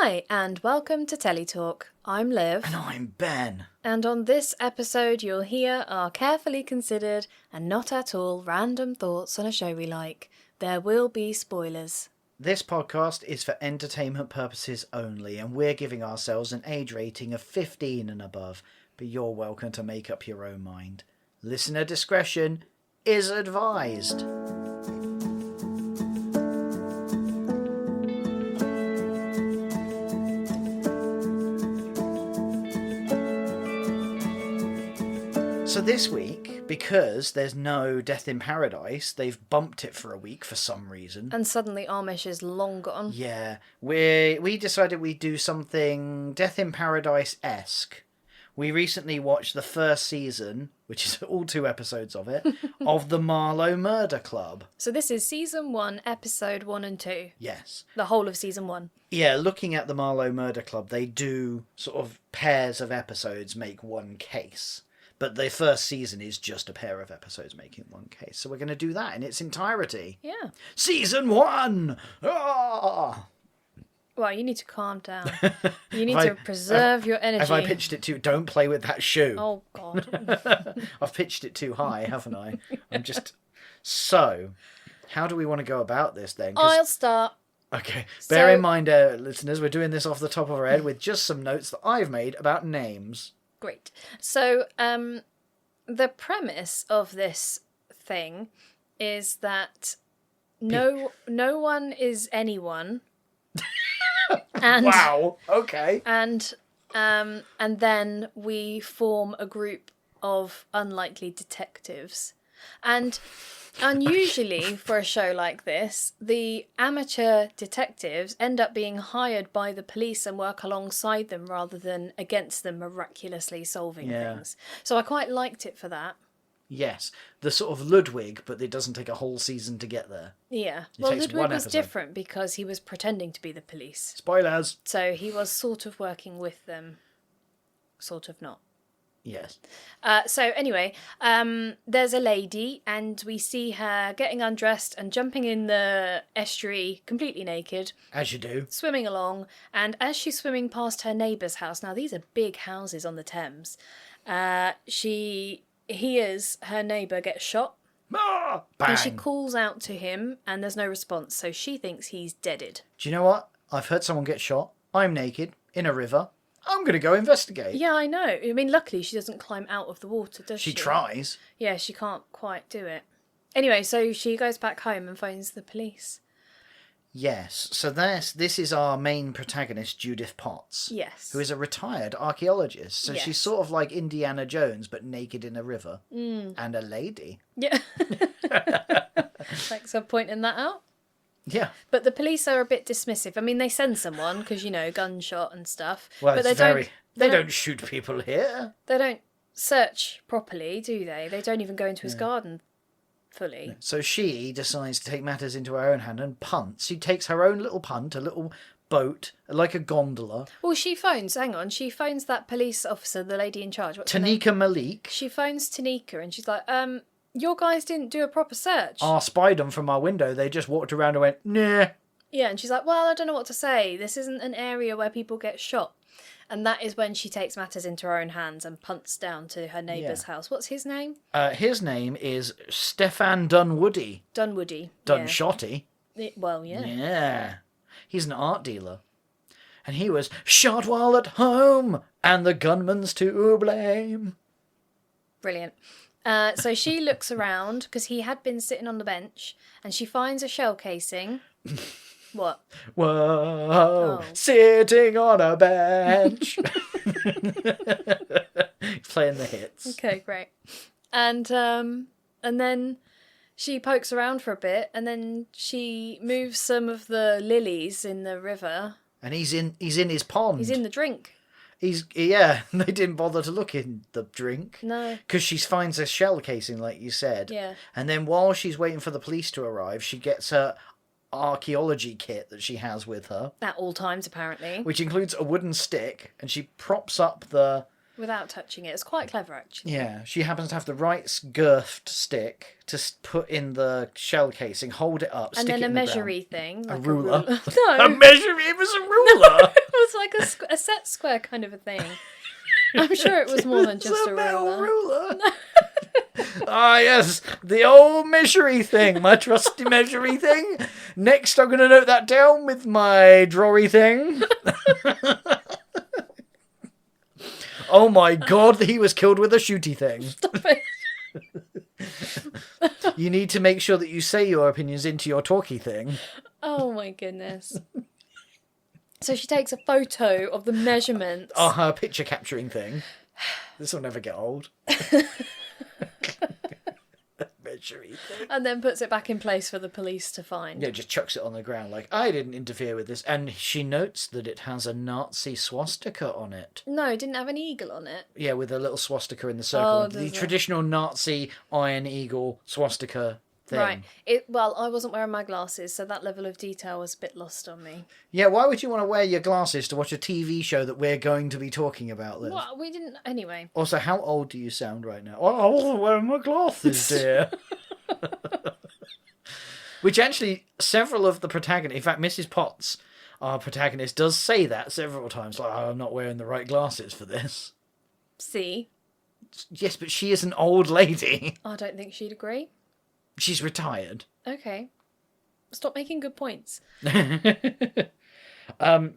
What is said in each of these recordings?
Hi, and welcome to Teletalk. I'm Liv. And I'm Ben. And on this episode, you'll hear our carefully considered and not at all random thoughts on a show we like. There will be spoilers. This podcast is for entertainment purposes only, and we're giving ourselves an age rating of 15 and above, but you're welcome to make up your own mind. Listener discretion is advised. So this week, because there's no Death in Paradise, they've bumped it for a week for some reason. And suddenly Amish is long gone. Yeah, we decided we'd do something Death in Paradise-esque. We recently watched the first season, which is all 2 episodes of it, of the Marlow Murder Club. So this is Season 1, Episode 1 and 2. Yes. The whole of Season 1. Yeah, looking at the Marlow Murder Club, they do sort of pairs of episodes make one case. But the first season is just a pair of episodes making one case. So we're going to do that in its entirety. Yeah. Season 1! Ah! Well, you need to calm down. You need to preserve your energy. Have I pitched it too... Don't play with that shoe. Oh, God. I've pitched it too high, haven't I? I'm just... So, how do we want to go about this then? I'll start. Okay. Bear in mind, listeners, we're doing this off the top of our head with just some notes that I've made about names. Great. So, the premise of this thing is that no one is anyone. And, wow. Okay. And then we form a group of unlikely detectives. And unusually for a show like this, the amateur detectives end up being hired by the police and work alongside them rather than against them, miraculously solving things. So I quite liked it for that. Yes. The sort of Ludwig, but it doesn't take a whole season to get there. Yeah. It well, takes Ludwig one was episode. different because he was pretending to be the police. Spoilers. So he was sort of working with them. Sort of not. Yes. So anyway, there's a lady and we see her getting undressed and jumping in the estuary completely naked. As you do. Swimming along. And as she's swimming past her neighbour's house, now these are big houses on the Thames, she hears her neighbour get shot. Ah, bang. And she calls out to him and there's no response. So she thinks he's deaded. Do you know what? I've heard someone get shot. I'm naked in a river. I'm going to go investigate. Yeah, I know. I mean, luckily she doesn't climb out of the water, does she? She tries. Yeah, she can't quite do it. Anyway, so she goes back home and phones the police. Yes. So this is our main protagonist, Judith Potts. Yes. Who is a retired archaeologist. So she's sort of like Indiana Jones, but naked in a river. Mm. And a lady. Yeah. Thanks for pointing that out. Yeah. But the police are a bit dismissive. I mean, they send someone because, gunshot and stuff. Well, but they don't shoot people here. They don't search properly, do they? They don't even go into his garden fully. So she decides to take matters into her own hand and punts. She takes her own little punt, a little boat, like a gondola. Well, she phones that police officer, the lady in charge. What's her name? Tanika Malik. She phones Tanika and she's like, your guys didn't do a proper search. I spied them from our window. They just walked around and went, nah. Yeah, and she's like, well, I don't know what to say. This isn't an area where people get shot. And that is when she takes matters into her own hands and punts down to her neighbour's house. What's his name? His name is Stefan Dunwoody. Dunwoody. Dunshotty. Yeah. Well, yeah. Yeah. He's an art dealer. And he was shot while at home, and the gunman's to blame. Brilliant. So she looks around, because he had been sitting on the bench, and she finds a shell casing. What? Whoa, sitting on a bench. Playing the hits. Okay, great. And then she pokes around for a bit, and then she moves some of the lilies in the river. And he's in his pond. He's in the drink. They didn't bother to look in the drink. No. Because she finds a shell casing, like you said. Yeah. And then while she's waiting for the police to arrive, she gets her archaeology kit that she has with her. At all times, apparently. Which includes a wooden stick, and she props up the... Without touching it. It's quite clever, actually. Yeah, she happens to have the right girthed stick to put in the shell casing, hold it up, and stick it in then the a measury ground. thing. A Like ruler. No. A measuring... It was a ruler! It like a set square kind of a thing. I'm sure it was more than just a metal ruler. Ah, yes, the old measury thing, my trusty measury thing. Next, I'm going to note that down with my drawery thing. Oh my god, he was killed with a shooty thing. Stop it. You need to make sure that you say your opinions into your talkie thing. Oh my goodness. So she takes a photo of the measurements. Oh, her picture capturing thing. This will never get old. Measury thing. And then puts it back in place for the police to find. Yeah, just chucks it on the ground like, I didn't interfere with this. And she notes that it has a Nazi swastika on it. No, it didn't have an eagle on it. Yeah, with a little swastika in the circle. Oh, The does it? traditional Nazi iron eagle swastika thing. Right. Well, I wasn't wearing my glasses, so that level of detail was a bit lost on me. Yeah, why would you want to wear your glasses to watch a TV show that we're going to be talking about, Liv? Well, we didn't... Anyway. Also, how old do you sound right now? Oh, I wasn't wearing my glasses, dear. Which actually, several of the protagonists, in fact, Mrs. Potts, our protagonist, does say that several times. Like, oh, I'm not wearing the right glasses for this. See? Yes, but she is an old lady. I don't think she'd agree. She's retired. Okay. Stop making good points.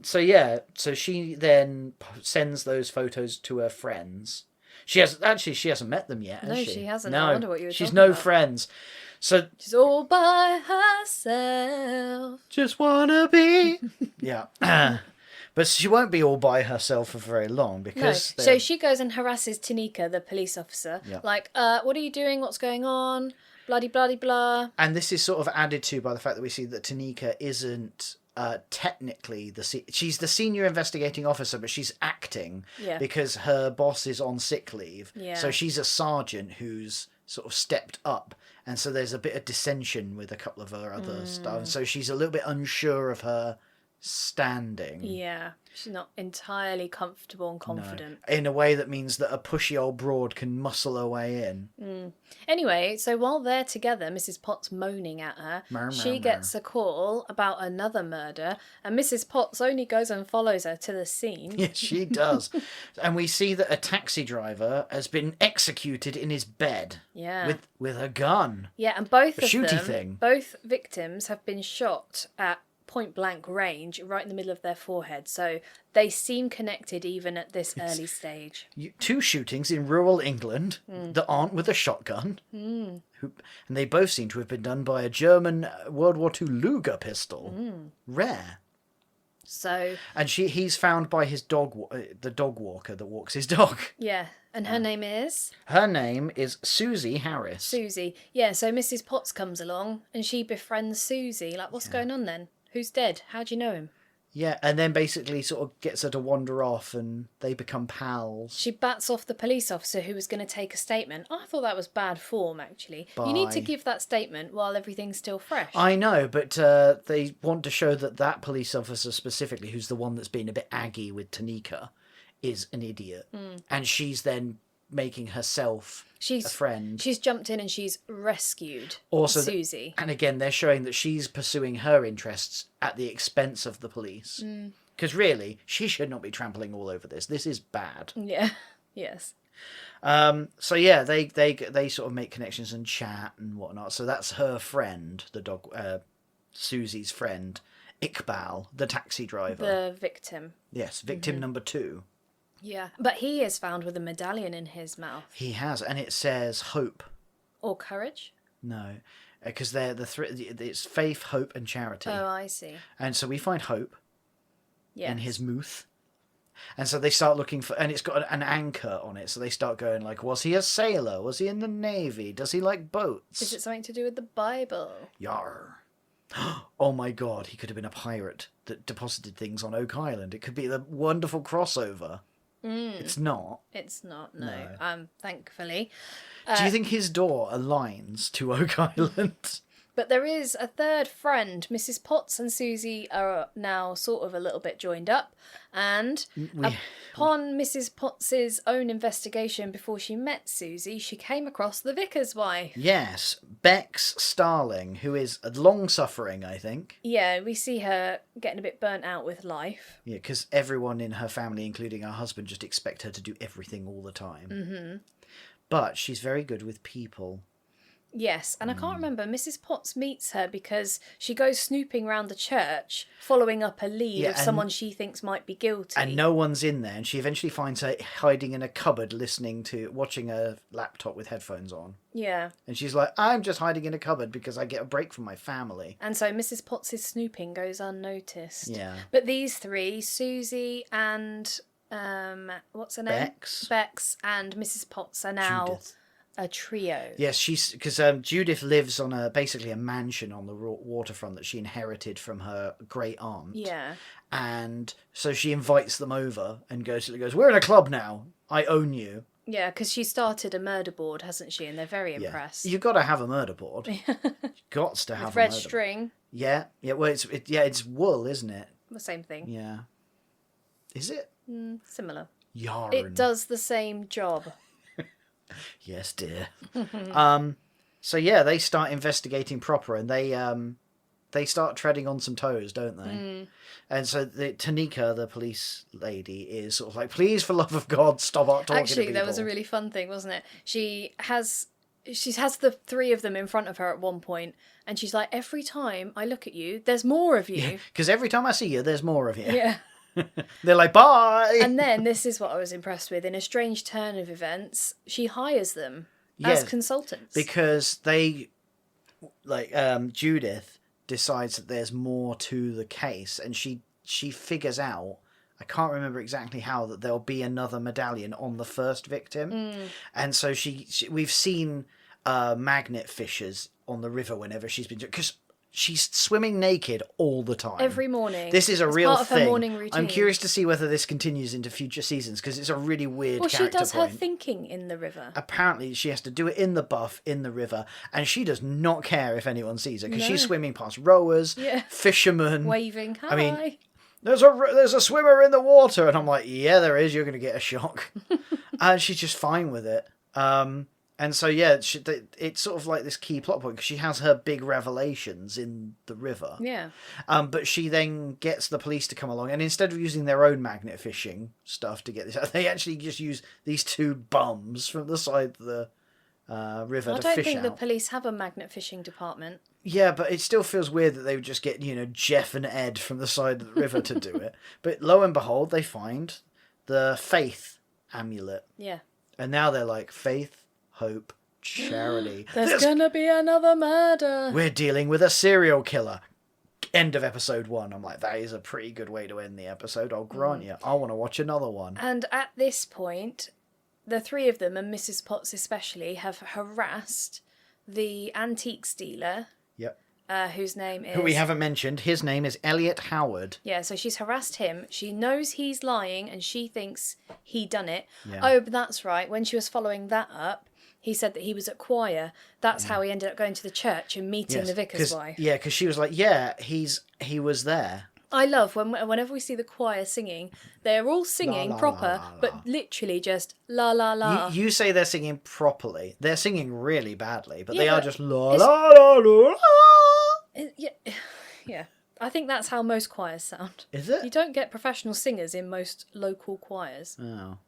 So she then sends those photos to her friends. She hasn't met them yet, has No, she? she hasn't. No, I wonder what you were she's talking no about. friends. So She's all by herself. just wanna be. Yeah. But she won't be all by herself for very long No. because So she goes and harasses Tanika, the police officer. Yeah. Like, what are you doing? What's going on? Bloody, bloody, blah. and this is sort of added to by the fact that we see that Tanika isn't technically she's the senior investigating officer, but she's acting Yeah. because her boss is on sick leave. Yeah. So she's a sergeant who's sort of stepped up, and so there's a bit of dissension with a couple of her other stuff. And so she's a little bit unsure of her standing. Yeah. She's not entirely comfortable and confident. In a way that means that a pushy old broad can muscle her way in. Anyway, so while they're together, Mrs. Potts moaning at her, she gets a call about another murder, and Mrs. Potts only goes and follows her to the scene. Yes, she does. And we see that a taxi driver has been executed in his bed. Yeah. With a gun. Yeah, and both A of shooty them, thing. both victims have been shot at point blank range right in the middle of their forehead, so they seem connected even at this early stage. Two shootings in rural England that aren't with a shotgun. And they both seem to have been done by a German World War II Luger pistol. Rare. So, And he's found by his dog, the dog walker that walks his dog. yeah, and her name is? Her name is Susie Harris. Susie. Yeah, so Mrs. Potts comes along and she befriends Susie. Like, what's going on then? Who's dead? How do you know him? Yeah, and then basically sort of gets her to wander off and they become pals. She bats off the police officer who was going to take a statement. I thought that was bad form, actually. You need to Bye. give that statement while everything's still fresh. I know, but they want to show that police officer specifically, who's the one that's been a bit aggy with Tanika, is an idiot. And she's then making herself a friend. She's jumped in and she's rescued Also, Susie. And again, they're showing that she's pursuing her interests at the expense of the police. Because really, she should not be trampling all over this. This is bad. Yeah. Yes. So yeah, they sort of make connections and chat and whatnot. So that's her friend, the dog, Susie's friend, Iqbal, the taxi driver. The victim. Yes, victim number 2. Yeah. But he is found with a medallion in his mouth. He has, and it says hope. Or courage? No, because they're it's faith, hope, and charity. Oh, I see. And so we find hope Yes. in his mouth. And so they start looking for, and it's got an anchor on it. So they start going like, was he a sailor? Was he in the Navy? Does he like boats? Is it something to do with the Bible? Yar. Oh my god, he could have been a pirate that deposited things on Oak Island. It could be the wonderful crossover. It's not. It's not, no. No. Thankfully. Do you think his door aligns to Oak Island? But there is a third friend. Mrs. Potts and Susie are now sort of a little bit joined up. And upon Mrs. Potts's own investigation before she met Susie, she came across the vicar's wife. Yes, Bex Starling, who is long-suffering, I think. Yeah, we see her getting a bit burnt out with life. Yeah, because everyone in her family, including her husband, just expect her to do everything all the time. Mm-hmm. But she's very good with people. Yes, and I can't remember. Mrs. Potts meets her because she goes snooping around the church, following up a lead of someone she thinks might be guilty. And no one's in there, and she eventually finds her hiding in a cupboard watching a laptop with headphones on. Yeah. And she's like, I'm just hiding in a cupboard because I get a break from my family. And so Mrs. Potts' snooping goes unnoticed. Yeah. But these three, Susie and, what's her name? Bex and Mrs. Potts are now... Judith. A trio. Yes, because Judith lives on basically a mansion on the waterfront that she inherited from her great aunt. Yeah. And so she invites them over and goes, we're in a club now. I own you. Yeah, because she started a murder board, hasn't she? And they're very impressed. You've got to have a murder board. Got to have with a red murder string. Board. Yeah. Well, it's wool, isn't it? The same thing. Yeah. Is it? Similar. Yarn. It does the same job. Yes, dear. So yeah, they start investigating proper, and they start treading on some toes, don't they? And so Tanika, the police lady, is sort of like, please, for love of God, stop talking to people. Actually, there was a really fun thing, wasn't it? She has the three of them in front of her at one point, and she's like, every time I look at you, there's more of you. Because every time I see you, there's more of you. Yeah. They're like, bye! And then, this is what I was impressed with, in a strange turn of events, she hires them as consultants. Because Judith decides that there's more to the case, and she figures out, I can't remember exactly how, that there'll be another medallion on the first victim. And so we've seen magnet fishers on the river whenever she's been... Because she's swimming naked all the time. Every morning. This is a real part of thing. Her morning routine. I'm curious to see whether this continues into future seasons, because it's a really weird character point. Well, she does her thinking in the river. Apparently, she has to do it in the buff, in the river, and she does not care if anyone sees her, because she's swimming past rowers, fishermen. Waving, hi. I mean, there's a swimmer in the water, and I'm like, yeah, there is, you're going to get a shock. And she's just fine with it. And so, yeah, it's sort of like this key plot point, because she has her big revelations in the river. Yeah. But she then gets the police to come along, and instead of using their own magnet fishing stuff to get this out, they actually just use these two bums from the side of the river to fish out. I don't think the police have a magnet fishing department. Yeah, but it still feels weird that they would just get, Jeff and Ed from the side of the river to do it. But lo and behold, they find the faith amulet. Yeah. And now they're like, faith, hope, charity. There's gonna be another murder. We're dealing with a serial killer. End of episode 1. I'm like, that is a pretty good way to end the episode. I'll grant you. I want to watch another one. And at this point, the three of them, and Mrs. Potts especially, have harassed the antiques dealer. Yep. Whose name is... Who we haven't mentioned. His name is Elliot Howard. Yeah, so she's harassed him. She knows he's lying, and she thinks he done it. Yeah. Oh, but that's right. When she was following that up, he said that he was at choir. That's how he ended up going to the church and meeting the vicar's wife. Yeah, because she was like, yeah, he was there. I love whenever we see the choir singing, they're all singing la, proper, la, la, la. but literally just la la la. You say they're singing properly. They're singing really badly, but Yeah, they are but just la la la la la. Yeah. I think that's how most choirs sound. Is it? You don't get professional singers in most local choirs. Oh.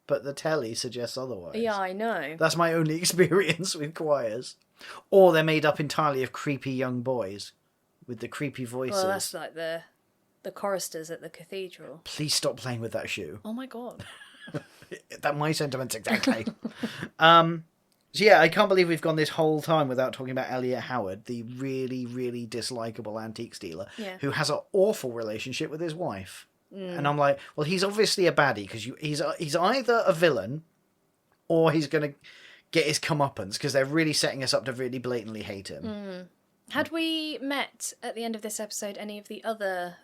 But the telly suggests otherwise. Yeah, I know. That's my only experience with choirs. Or they're made up entirely of creepy young boys with the creepy voices. Well, that's like the choristers at the cathedral. Please stop playing with that shoe. Oh my god. That my sentiments exactly. So yeah, I can't believe we've gone this whole time without talking about Elliot Howard, the really, really dislikable antiques dealer, who has an awful relationship with his wife. And I'm like, well, he's obviously a baddie, because he's either a villain or he's going to get his comeuppance, because they're really setting us up to really blatantly hate him. Had we met at the end of this episode any of the other...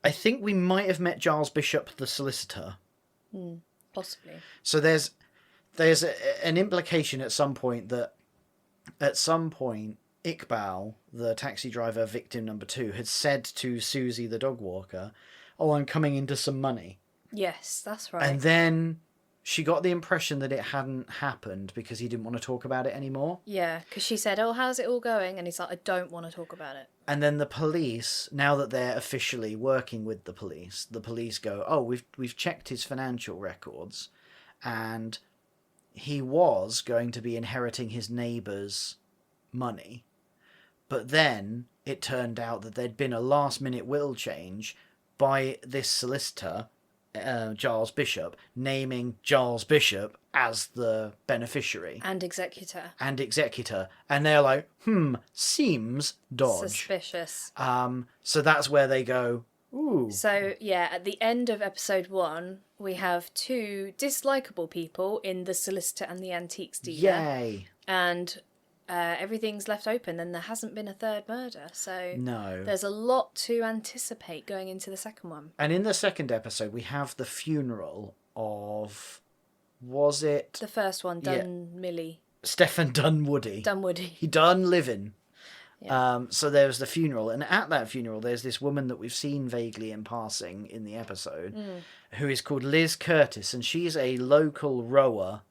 I think we might have met Giles Bishop, the solicitor. Possibly. So there's an implication at some point that at some point Iqbal, the taxi driver victim number 2, had said to Susie the dog walker, "Oh, I'm coming into some money." Yes, that's right. And then she got the impression that it hadn't happened because he didn't want to talk about it anymore. Yeah, because she said, "Oh, how's it all going?" And he's like, "I don't want to talk about it." And then the police, now that they're officially working with the police go, "Oh, we've checked his financial records, and he was going to be inheriting his neighbour's money, but then it turned out that there'd been a last-minute will change by this solicitor, Giles Bishop, naming Giles Bishop as the beneficiary And executor. and they're like, seems dodge." Suspicious. So that's where they go, ooh. So, yeah, at the end of episode 1, we have 2 dislikable people in the solicitor and the antiques dealer. Yay. And everything's left open, and there hasn't been a third murder. So No. there's a lot to anticipate going into the second one. And in the second episode, we have the funeral of, was it The first one, Dunmilly. Stephen Dunwoody? Dunwoody. He done living. Yeah. So there was the funeral, and at that funeral there's this woman that we've seen vaguely in passing in the episode, who is called Liz Curtis, and she's a local rower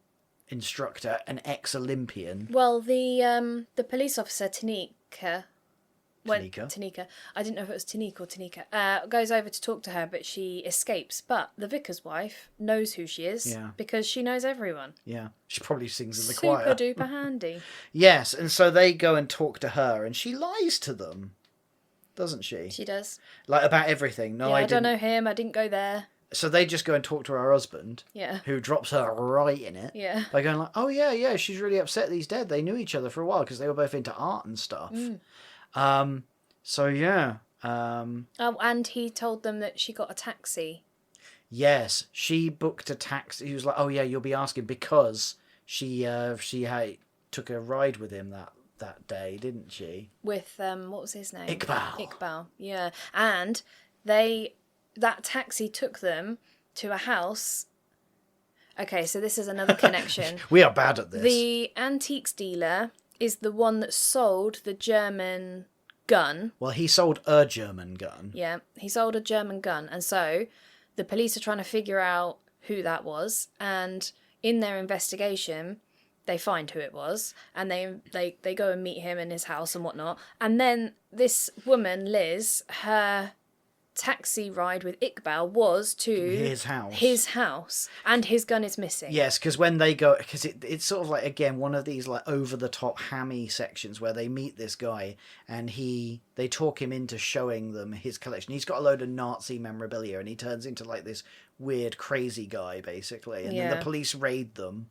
instructor, an ex-Olympian. Well, the police officer, Tanika, Tanika? I didn't know if it was Tanika or Tanika, goes over to talk to her, but she escapes. But the vicar's wife knows who she is because she knows everyone. Yeah, she probably sings in the Super choir. duper handy. Yes, and so they go and talk to her, and she lies to them, doesn't she? She does. Like, about everything. No, Yeah, I don't didn't. know him. I didn't go there. So they just go and talk to her husband, Yeah. who drops her right in it. Yeah. By going like, "Oh yeah, she's really upset that he's dead. They knew each other for a while because they were both into art and stuff." So yeah. Oh, and he told them that she got a taxi. Yes, she booked a taxi. He was like, "Oh yeah, you'll be asking because she took a ride with him that day, didn't she?" With what was his name? Iqbal. Yeah. And that taxi took them to a house. Okay, so this is another connection. We are bad at this. The antiques dealer is the one that sold the German gun. Well, he sold a German gun. Yeah, he sold a German gun. And so the police are trying to figure out who that was. And in their investigation, they find who it was. And they go and meet him in his house and whatnot. And then this woman, Liz, her taxi ride with Iqbal was to his house, and his gun is missing. Yes, because when they go, because it's sort of like, again, one of these like over the top hammy sections where they meet this guy and they talk him into showing them his collection. He's got a load of Nazi memorabilia and he turns into like this weird crazy guy basically, and then the police raid them,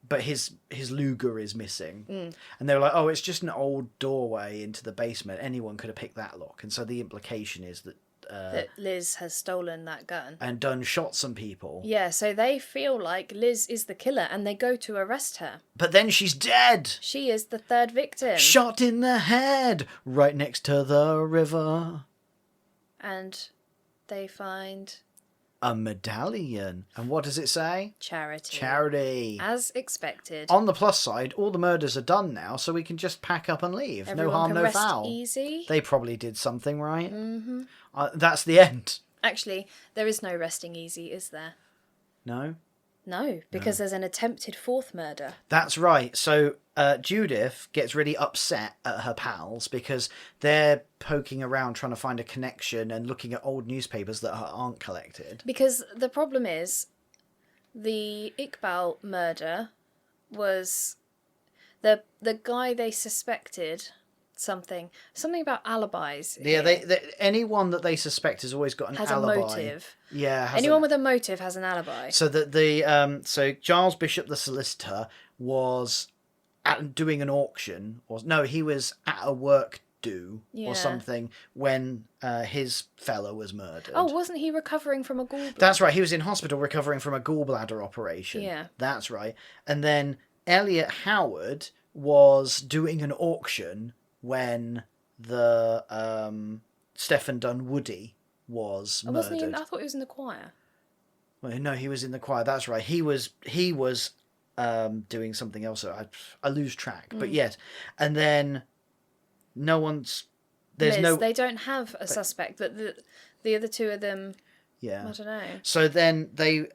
but his Luger is missing. And they're like, "Oh, it's just an old doorway into the basement, anyone could have picked that lock." And so the implication is that Liz has stolen that gun and done shot some people. Yeah, so they feel like Liz is the killer and they go to arrest her. But then she's dead. She is the third victim. Shot in the head, right next to the river. And they find a medallion. And what does it say? Charity. Charity. As expected. On the plus side, all the murders are done now, so we can just pack up and leave. Everyone no harm, can no rest foul. Easy. They probably did something right. Mm-hmm. That's the end. Actually, there is no resting easy, is there? No? No, because there's an attempted fourth murder. That's right. So Judith gets really upset at her pals because they're poking around trying to find a connection and looking at old newspapers that aren't collected. Because the problem is, the Iqbal murder was the guy they suspected something about alibis. Yeah, they anyone that they suspect has always got an alibi. Has a motive. Yeah, anyone with a motive has an alibi. So that so Giles Bishop, the solicitor, was doing an auction, he was at a work do or something when his fella was murdered. Oh, wasn't he recovering from a gallbladder? That's right. He was in hospital recovering from a gallbladder operation. Yeah, that's right. And then Elliot Howard was doing an auction when the Stephen Dunwoody was murdered. Wasn't he I thought he was in the choir. Well, no, he was in the choir. That's right. He was doing something else. I lose track. But yes. And then no one's... Liz, they don't have a suspect, but the other two of them, Yeah. I don't know. So then they...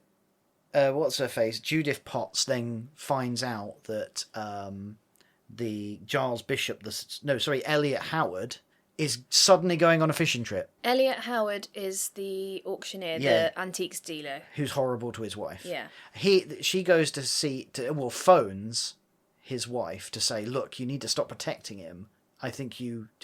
what's her face? Judith Potts then finds out that the Giles Bishop... Elliot Howard is suddenly going on a fishing trip. Elliot Howard is the auctioneer, the antiques dealer. Who's horrible to his wife. Yeah. She goes to phones his wife to say, look, you need to stop protecting him.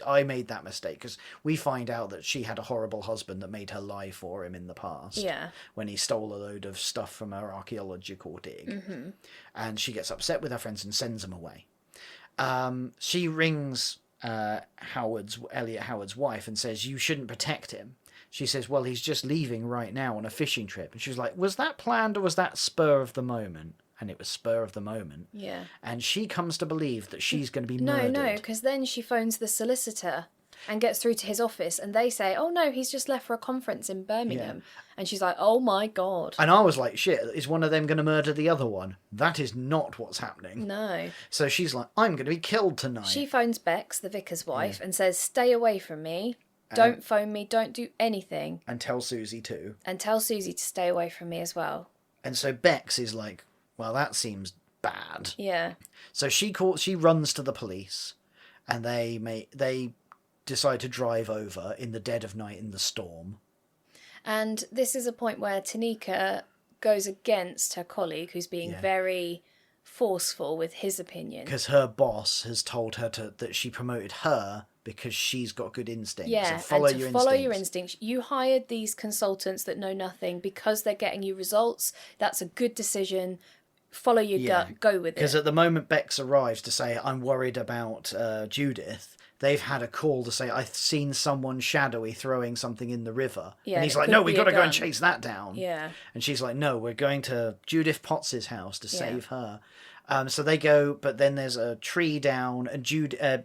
I made that mistake, because we find out that she had a horrible husband that made her lie for him in the past. Yeah. When he stole a load of stuff from her archaeological dig. Mm-hmm. And she gets upset with her friends and sends them away. She rings Elliot Howard's wife and says, you shouldn't protect him. She says, well, he's just leaving right now on a fishing trip. And she was like, was that planned or was that spur of the moment? And it was spur of the moment. Yeah. And she comes to believe that she's going to be murdered. No, because then she phones the solicitor and gets through to his office, and they say, oh no, he's just left for a conference in Birmingham. Yeah. And she's like, oh my God. And I was like, shit, is one of them going to murder the other one? That is not what's happening. No. So she's like, I'm going to be killed tonight. She phones Bex, the vicar's wife, and says, stay away from me. Don't phone me. Don't do anything. And tell Susie too. And tell Susie to stay away from me as well. And so Bex is like, well, that seems bad. Yeah. So she runs to the police, and they decide to drive over in the dead of night in the storm. And this is a point where Tanika goes against her colleague, who's being very forceful with his opinion. Because her boss has told her that she promoted her because she's got good instincts. Yeah, and follow your instincts. You hired these consultants that know nothing because they're getting you results. That's a good decision. Follow your gut. Go with it. Because at the moment Bex arrives to say, I'm worried about Judith, they've had a call to say, I've seen someone shadowy throwing something in the river. Yeah, and he's like, no, we've got to go and chase that down. Yeah. And she's like, no, we're going to Judith Potts' house to save her. So they go, but then there's a tree down, and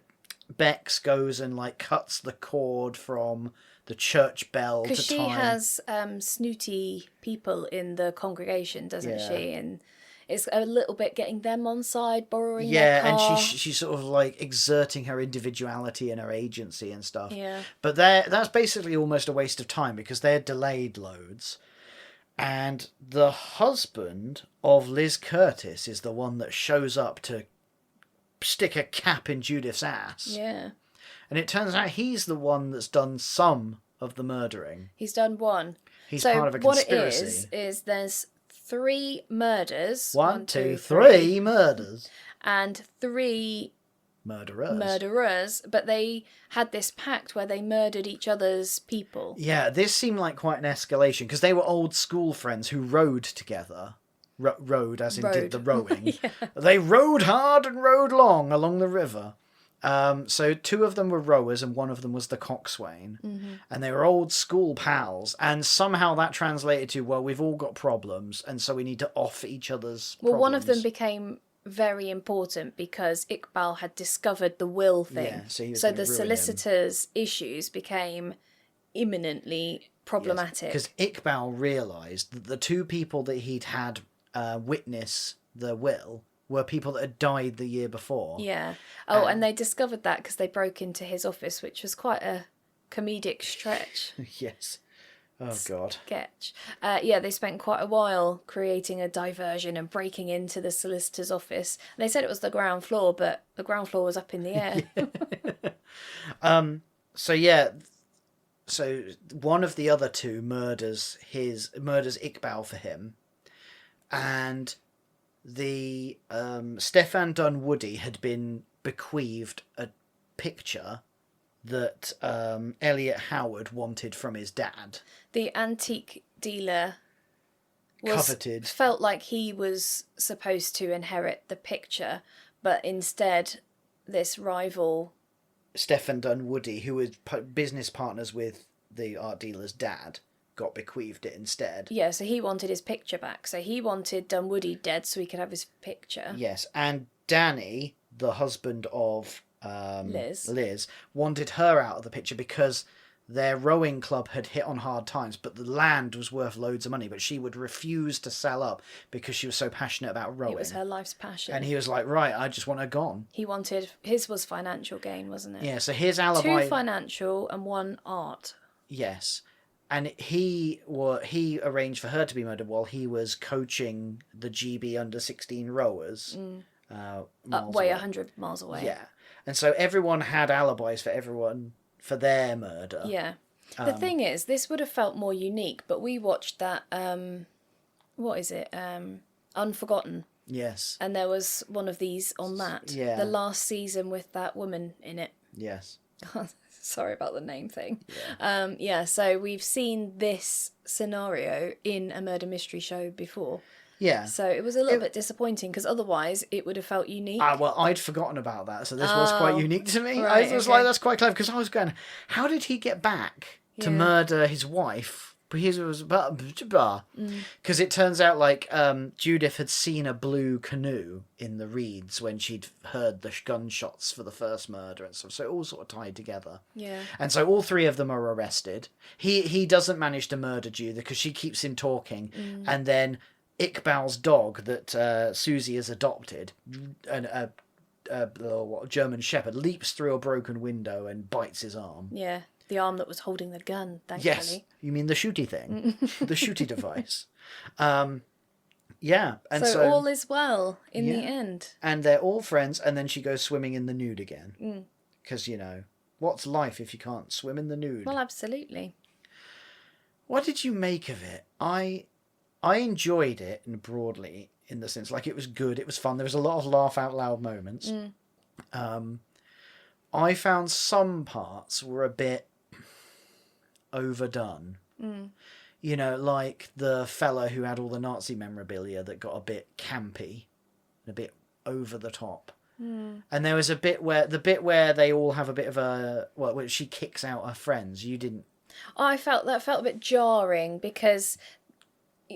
Bex goes and like cuts the cord from the church bell to tie. Because she has snooty people in the congregation, doesn't she? And it's a little bit getting them on side, borrowing their car. And she's sort of like exerting her individuality and her agency and stuff. Yeah. But that's basically almost a waste of time, because they're delayed loads. And the husband of Liz Curtis is the one that shows up to stick a cap in Judith's ass. Yeah. And it turns out he's the one that's done some of the murdering. He's done one. He's part of a conspiracy. What it is there's 3 murders. 1, 2, 3 murders. And 3 murderers, but they had this pact where they murdered each other's people. Yeah, this seemed like quite an escalation, because they were old school friends who rowed together. Rowed, as in did the rowing. Yeah. They rowed hard and rowed long along the river. So 2 of them were rowers and 1 of them was the coxswain. Mm-hmm. And they were old school pals. And somehow that translated to, well, we've all got problems, and so we need to off each other's problems. One of them became very important because Iqbal had discovered the will thing. Yeah, so the solicitor's issues became imminently problematic. Because Iqbal realised that the 2 people that he'd had witness the will were people that had died the year before. Yeah. Oh, and they discovered that because they broke into his office, which was quite a comedic stretch. Yes. Oh, God. Sketch. They spent quite a while creating a diversion and breaking into the solicitor's office. They said it was the ground floor, but the ground floor was up in the air. So one of the other 2 murders Iqbal for him, and the Stefan Dunwoody had been bequeathed a picture that Elliot Howard wanted from his dad. The antique dealer coveted. Felt like he was supposed to inherit the picture, but instead this rival... Stefan Dunwoody, who was business partners with the art dealer's dad, got bequeathed it instead. Yeah, so he wanted his picture back. So he wanted Dunwoody dead so he could have his picture. Yes, and Danny, the husband of Liz, wanted her out of the picture because their rowing club had hit on hard times, but the land was worth loads of money, but she would refuse to sell up because she was so passionate about rowing. It was her life's passion. And he was like, right, I just want her gone. His was financial gain, wasn't it? Yeah, so his alibi... 2 financial and 1 art. Yes. And he arranged for her to be murdered while he was coaching the GB under-16 rowers. Way 100 miles away. Yeah. And so everyone had alibis for their murder. Yeah. The thing is, this would have felt more unique, but we watched that, what is it? Unforgotten. Yes. And there was one of these on that. Yeah. The last season with that woman in it. Yes. Sorry about the name thing. Yeah. So we've seen this scenario in a murder mystery show before. Yeah. So it was a little bit disappointing because otherwise it would have felt unique. Well, I'd forgotten about that, so this was quite unique to me. Right, I was like, that's quite clever, because I was going, how did he get back to murder his wife? Because it turns out like Judith had seen a blue canoe in the reeds when she'd heard the gunshots for the first murder and stuff. So it all sort of tied together. Yeah. And so all 3 of them are arrested. He doesn't manage to murder Judith because she keeps him talking, and then Iqbal's dog that Susie has adopted, a German Shepherd, leaps through a broken window and bites his arm. Yeah, the arm that was holding the gun, thankfully. Yes, you mean the shooty thing, the shooty device. Yeah, and so all is well in the end. And they're all friends, and then she goes swimming in the nude again. Because, what's life if you can't swim in the nude? Well, absolutely. What did you make of it? I enjoyed it broadly, in the sense, like, it was good, it was fun, there was a lot of laugh out loud moments. I found some parts were a bit overdone. Like the fella who had all the Nazi memorabilia that got a bit campy, and a bit over the top. And there was a bit where they all have a bit of where she kicks out her friends. You didn't... I felt a bit jarring because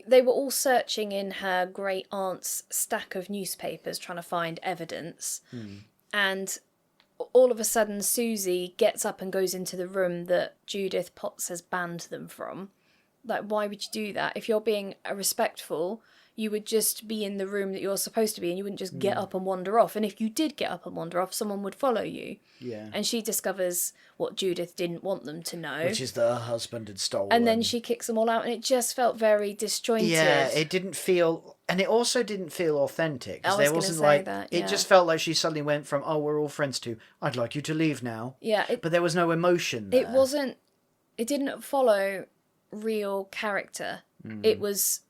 they were all searching in her great aunt's stack of newspapers trying to find evidence. And all of a sudden Susie gets up and goes into the room that Judith Potts has banned them from. Like, why would you do that? If you're being respectful, you would just be in the room that you're supposed to be, and you wouldn't just get up and wander off. And if you did get up and wander off, someone would follow you. Yeah. And she discovers what Judith didn't want them to know. Which is that her husband had stolen. And then she kicks them all out, and it just felt very disjointed. Yeah, it didn't feel... And it also didn't feel authentic. I was there going to wasn't say like that, It just felt like she suddenly went from, oh, we're all friends, to, I'd like you to leave now. Yeah. But there was no emotion there. It didn't follow real character. It was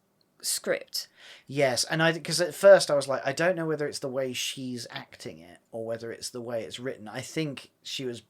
script. Yes, and because at first I was like, I don't know whether it's the way she's acting it or whether it's the way it's written. I think she was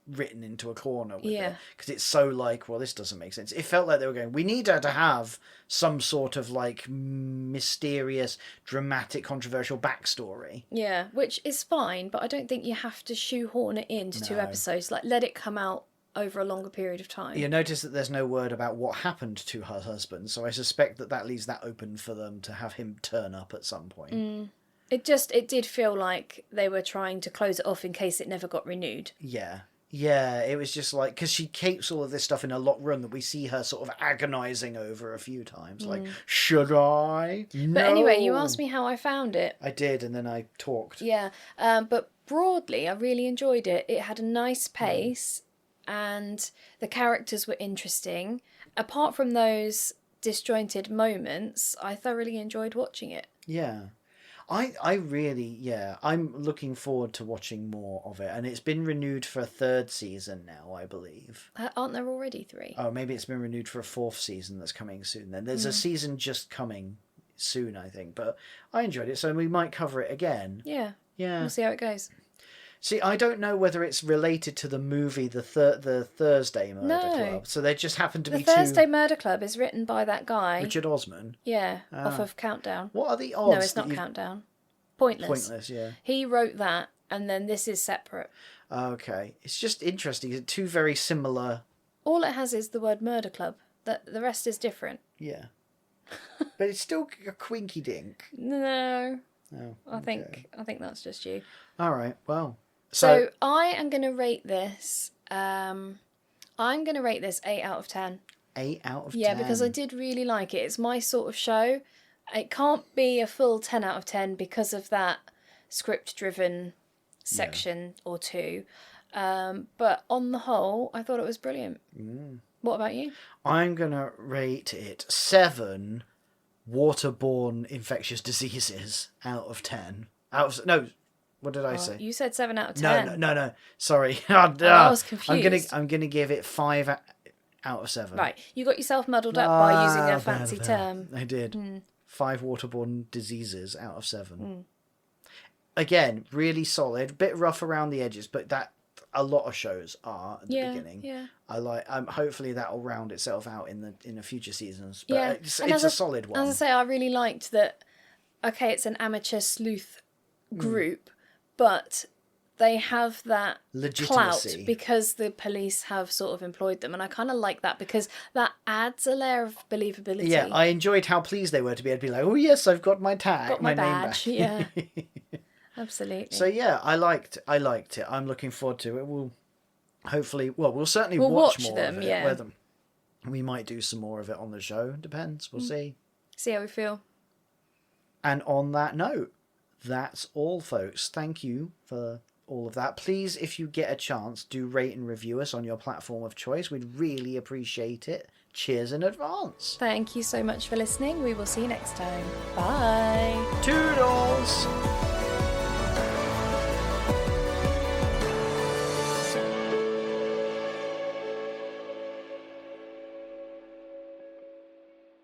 written into a corner with it, because it's so like, well, this doesn't make sense. It felt like they were going, we need her to have some sort of like mysterious, dramatic, controversial backstory. Yeah, which is fine, but I don't think you have to shoehorn it into 2 episodes. Like, let it come out over a longer period of time. You notice that there's no word about what happened to her husband, so I suspect that leaves that open for them to have him turn up at some point. It did feel like they were trying to close it off in case it never got renewed. Yeah, it was just like, because she keeps all of this stuff in a locked room that we see her sort of agonising over a few times. Like, should I? No. But anyway, you asked me how I found it. I did, and then I talked. Yeah, but broadly, I really enjoyed it. It had a nice pace, and the characters were interesting. Apart from those disjointed moments, I thoroughly enjoyed watching it. Yeah. I really, I'm looking forward to watching more of it, and it's been renewed for a 3rd season now, I believe. Aren't there already 3? Oh, maybe it's been renewed for a 4th season that's coming soon then. There's a season just coming soon, I think, but I enjoyed it, so we might cover it again. Yeah. Yeah. We'll see how it goes. See, I don't know whether it's related to the movie, the Thursday Murder Club. So they just happen to be The Thursday Murder Club is written by that guy. Richard Osman? Yeah, off of Countdown. What are the odds? No, it's not Countdown. Pointless. Pointless, yeah. He wrote that, and then this is separate. Okay. It's just interesting. 2 very similar... All it has is the word Murder Club. The rest is different. Yeah. But it's still a quinky dink. No. Oh, I think that's just you. All right, well... So I am going to rate this. I'm I'm going to rate this 8 out of 10. 8 out of 10. Yeah, because I did really like it. It's my sort of show. It can't be a full 10 out of 10 because of that script-driven section or two. But on the whole, I thought it was brilliant. What about you? I'm going to rate it 7 waterborne infectious diseases out of 10. No, what did I say? You said 7 out of 10. No. Sorry. I was confused. I'm gonna give it 5 out of 7. Right, you got yourself muddled up by using a fancy term. I did. 5 waterborne diseases out of 7. Again, really solid. Bit rough around the edges, but that a lot of shows are at the beginning. Yeah. I like. Hopefully that will round itself out in the future seasons. But Yeah, it's a solid one. As I say, I really liked that. Okay, it's an amateur sleuth group, but they have that clout Legitimacy. because the police have sort of employed them, and I kind of like that because that adds a layer of believability. Yeah, I enjoyed how pleased they were to be able to be like, oh yes, I've got my tag, got my badge. Yeah, absolutely. So yeah, I liked it. I'm looking forward to it. We'll certainly watch more them. of it. Yeah, we might do some more of it on the show. Depends. We'll see. See how we feel. And on that note, that's all, folks. Thank you for all of that. Please, if you get a chance, do rate and review us on your platform of choice. We'd really appreciate it. Cheers in advance. Thank you so much for listening. We will see you next time. Bye. Toodles!